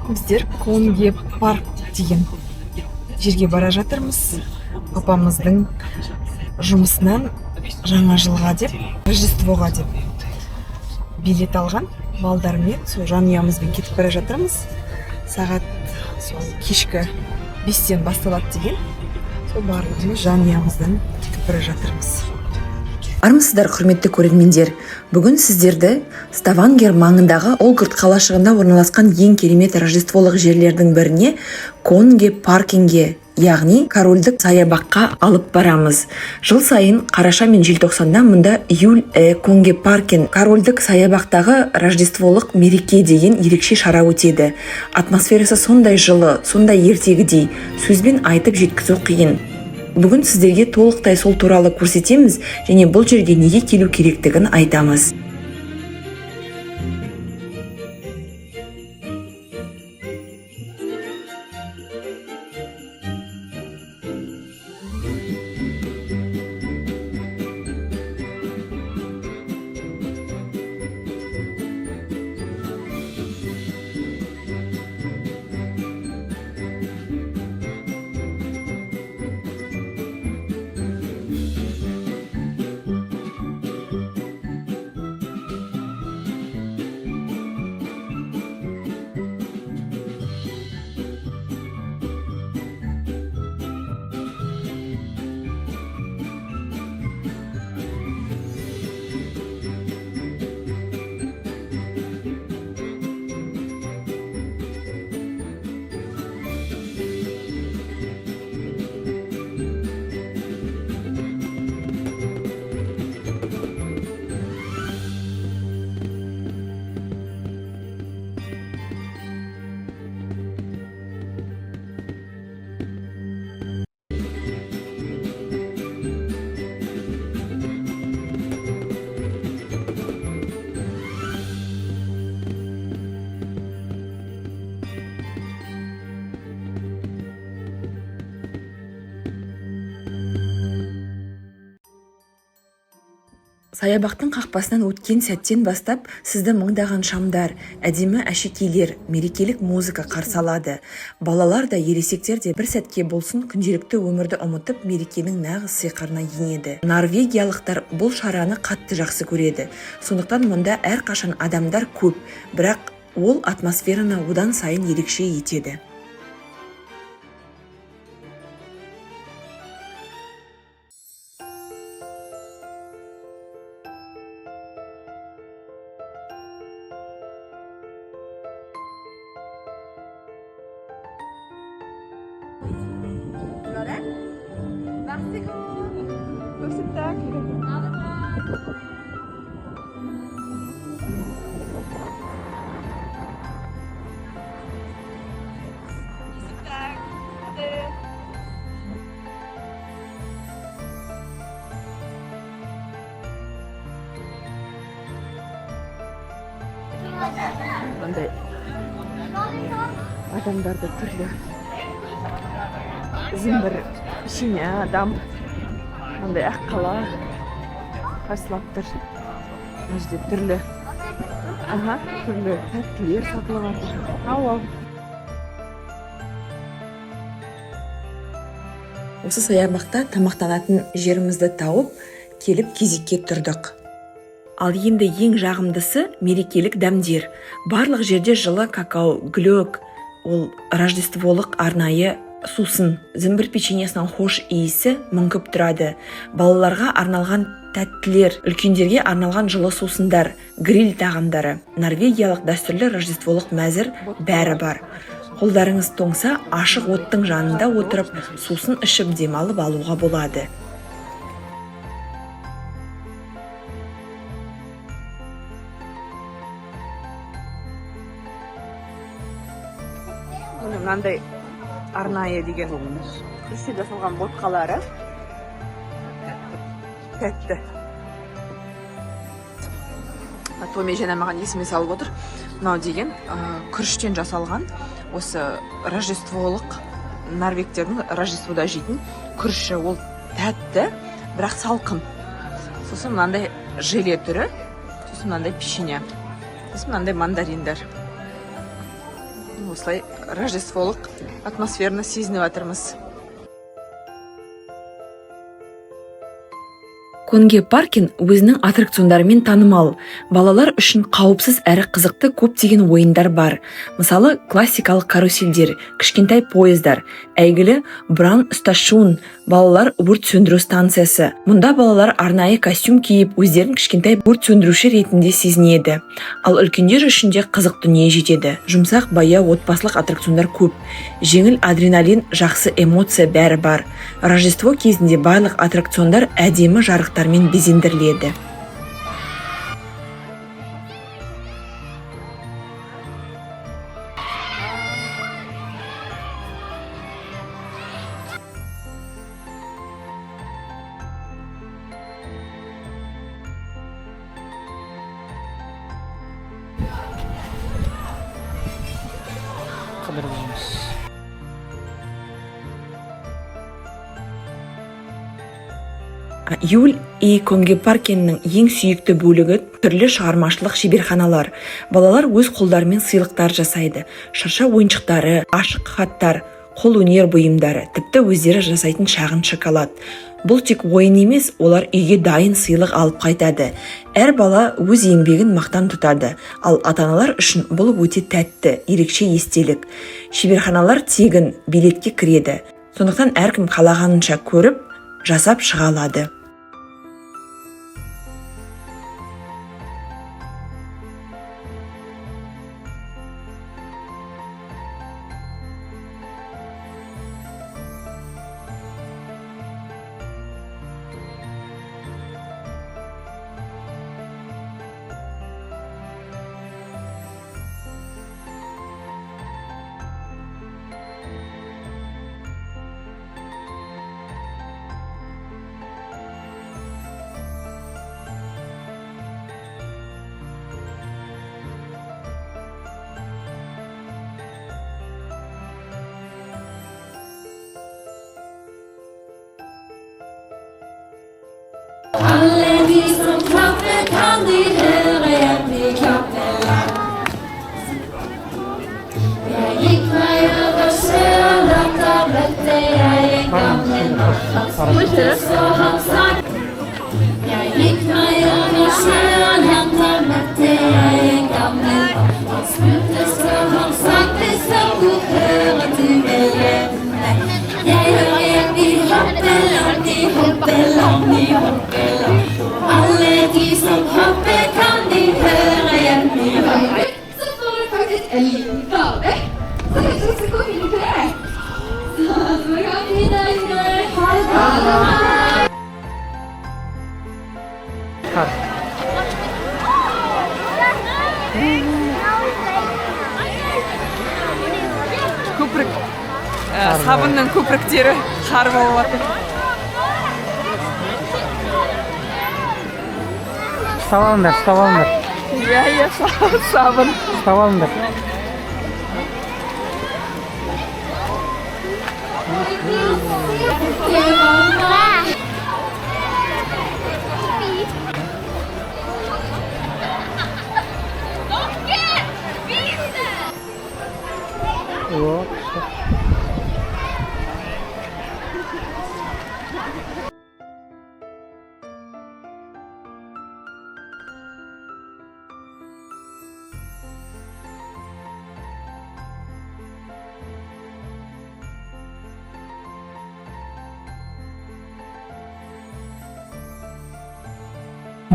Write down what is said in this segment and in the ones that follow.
Біздер Конге парк деген жерге бара жатырмыз. Папамыздың жұмысынан жаңа жылға деп, Рождествоға деп билет алған балдармен, сол жанұямызбен кетіп бара жатырмыз. Сағат сол кешкі 5-тен басталады деген. Сол барлығымыз жанұямыздан кетіп бара жатырмыз. Армысыздар, құрметті көрермендер. Бүгін сіздерді Ставангер маңындағы Олгырт қалашығында орналасқан ең керемет рождестволық жерлердің біріне, Конге паркинге, яғни корольдік саябаққа алып барамыз. Жыл сайын қараша мен желтоқсанда мұнда Конге паркин корольдік саябақтағы рождестволық мереке деген ерекше шара өтеді. Атмосферасы сондай жылы, сондай ертегідей, сөзбен айтып жеткізу қиын. Бүгін сіздерге толықтай сол туралы көрсетеміз және бұл жерге неге келу керектігін айтамыз. Саябақтың қақпасынан өткен сәттен бастап сізді мыңдаған шамдар, әдемі әшекейлер, мерекелік музыка қарсы алады. Балалар да, ересектер де бір сәтке болсын күнделікті өмірді ұмытып, мерекенің нағыз сиқырына енеді. Норвегиялықтар бұл шараны қатты жақсы көреді. Сондықтан мұнда әрқашан адамдар көп, бірақ ол атмосфераны одан сайын ерекше етеді. Мындай адамдарды түрлі зімбір ішіне адам мындай ақ қала қарсылап тұр. Мына жерде түрлі тәттілер сатылып жатыр. Осы саябақта тамақтанатын жерімізді тауып, келіп кезекке тұрдық. Ал енді ең жағымдысы мерекелік дәмдер. Барлық жерде жылы какао, глёк, ол рождестволық арнайы сусын. Зімбір печеньесінің хош иісі мүңкіп тұрады. Балаларға арналған тәттілер, үлкендерге арналған жылы сусындар, гриль тағамдары. Норвегиялық дәстүрлі рождестволық мәзір бәрі бар. Қолдарыңыз тоңса, ашық оттың жанында отырып, сусын ішіп демалып алуға болады. Мынандай арнайы деген күріште жасалған ботқалары тәтті. Томе және маған есіме салып отыр. Мынау деген күріштен жасалған осы рождестволық норвегтердің рождествода жейтін күріші. Ол тәтті, бірақ салқын. Сосын мынандай желе түрі, сосын мынандай печенье, сосын мынандай мандариндар. осылай рождестволық атмосфераны сезініп жатырмыз. Конге паркин өзінің аттракциондарымен танымал. Балалар үшін қауіпсіз әрі қызықты көптеген ойындар бар. Мысалы, классикалық карусельдер, кішкентай поездар, әйгілі Бран сташун, балалар өрт сөндіру станциясы. Мұнда балалар арнайы костюм киіп, өздерін кішкентай өрт сөндіруші ретінде сезінеді. Ал үлкендер үшін де қызық дүние жетеді. Жұмсақ, баяу, отбасылық аттракциондар көп. Жеңіл адреналин, жақсы эмоция бәрі бар. Рождество кезінде барлық аттракциондар әдемі жарықтармен безендіріледі. Юль и Конге паркиннің ең сүйікті бөлігі түрлі шығармашылық шеберханалар. Балалар өз қолдарымен сыйлықтар жасайды. Шырша ойыншықтары, ашық хаттар, қол өнер бұйымдары, тіпті өздері жасайтын шағын шоколад. Бұл тек ойын емес, олар үйге дайын сыйлық алып қайтады. Әр бала өз еңбегін мақтан тұтады, ал ата-аналар үшін бұл өте тәтті, ерекше естелік. Шеберханалар тегін билетке кіреді. Сондықтан әркім қалағанынша көріп, жасап шыға алады. Alle de som klapper kan de høre hjemme i klappeland. Jeg gikk meg over sjøen, da møtte jeg en gammel mann. Han spurte så han sang. Jeg gikk meg over sjøen, da møtte jeg en gammel mann. Han spurte så han sang, hvis hvor hører du hjemme? Jeg hører hjemme i Hoppeland, i Hoppeland, i Hoppeland. Alle de som hopper kan de høre hjemme i Hoppeland. Så får du faktisk en liten gave. Så kanskje du skal gå inn til det. Så kan vi deg ha det. Көпірік, сабынның көпіріктері қар болып жатыр. Ұстап алыңдар. Иә, сабын. Ұстап алыңдар.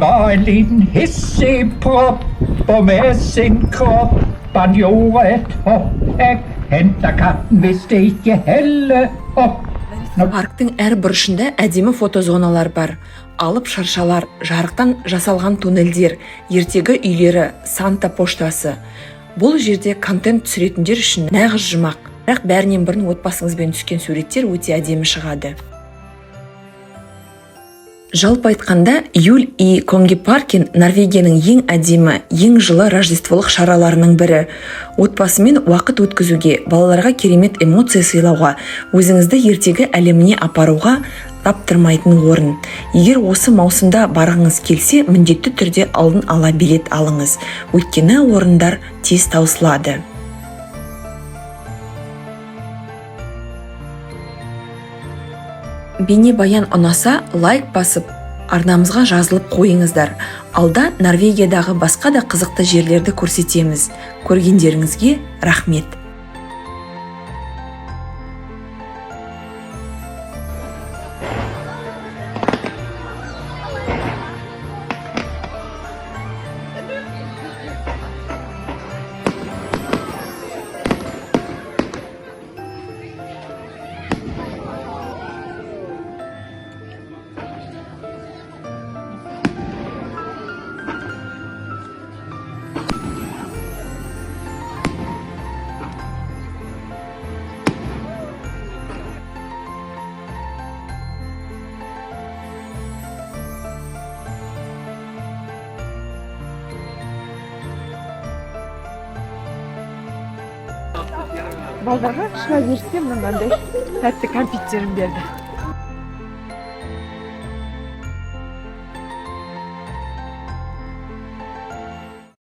Var en liten hisseprop, og med sin krop han gjorde et hopp. Jeg henter katten hvis det ikke heller opp. Парктың әр бұрышында әдемі фотозоналар бар. Алып шаршалар, жарықтан жасалған туннельдер, ертегі үйлері, Санта поштасы. Бұл жерде контент түсіретіндер үшін нағыз жұмақ. Бірақ бәрінен бұрын отбасыңызбен түскен суреттер өте әдемі шығады. Жалпы айтқанда, Юль и Конге паркин Норвегияның ең әдемі, ең жылы рождестволық шараларының бірі. Отбасымен уақыт өткізуге, балаларға керемет эмоция сыйлауға, өзіңізді ертегі әлеміне апаруға таптырмайтын орын. Егер осы маусымда барғыңыз келсе, міндетті түрде алдын ала билет алыңыз. Өйткені орындар тез таусылады. бейнебаян ұнаса лайк басып арнамызға жазылып қойыңыздар. Алда Норвегиядағы басқа да қызықты жерлерді көрсетеміз. Көргендеріңізге рахмет. Балдарға шыға берсе мынандай тәтті кәмпиттерін берді.